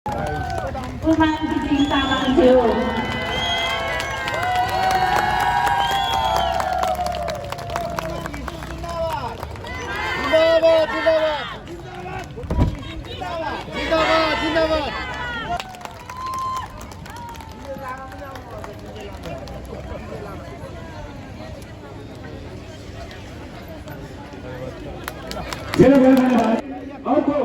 कुमार गिरी तामाङज्यू अर्को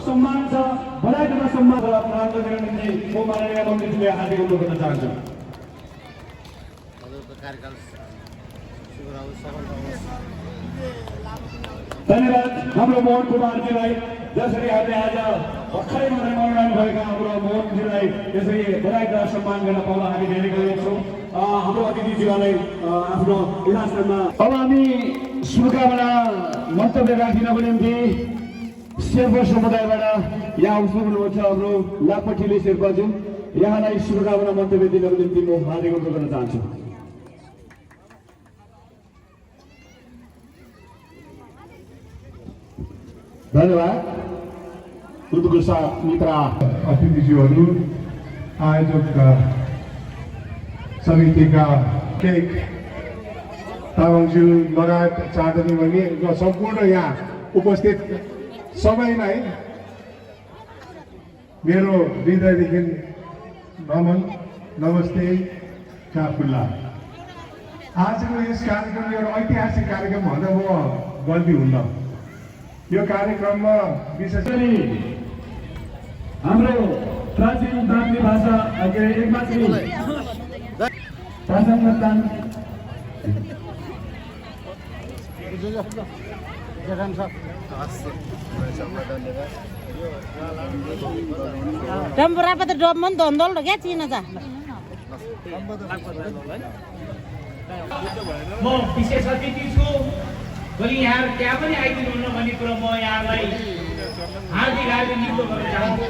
सम्मान छ बधाई तथा सम्मान प्राप्त गर्न निम्ति म माननीय मन्त्रीज्यूले हार्दिक अनुरोध गर्न चाहन्छु। धन्यवाद हाम्रो मोहन कुमारजीलाई, जसरी हामीले आज भर्खरै मनोनयन भएका हाम्रो मोहनजीलाई यसरी बधाई तथा सम्मान गर्न पाउँदा हामी धेरै गएको छौँ। हाम्रो अतिथिज्यूलाई आफ्नो इलाजमा अब हामी शुभकामना मन्तव्य राखिनको निम्ति शेर्पा समुदायबाट यहाँ उठ्नुभएको छ हाम्रो लापट्टिले शेर्पाज्यू, यहाँलाई शुभकामना मन्तव्य दिनको निम्ति म हार्दिक अनुरोध गर्न चाहन्छु। धन्यवाद। उत्कृष्ट मित्र अतिथिज्यूहरू, आयोजक समितिका केक तामाङज्यू लगायत चाँदनी बहिनी र सम्पूर्ण यहाँ उपस्थित सबैलाई मेरो हृदयदेखि नमन नमस्ते काफुल्ला। आजको यस कार्यक्रम एउटा ऐतिहासिक कार्यक्रम भन्दा म गल्ती हुन्न। यो कार्यक्रममा विशेष गरी हाम्रो प्राचीन प्रान्तीय भाषा एकमात्र भाषा मतदान डम्बरा त डम्बन धन्दल क्या चिन जा म विशेष अतिथि छु भोलि यहाँ त्यहाँ पनि आइदिनुहुन्न भन्ने कुरो म यहाँलाई हार्दिक हार्दिक निम्तो गर्न चाहन्छु।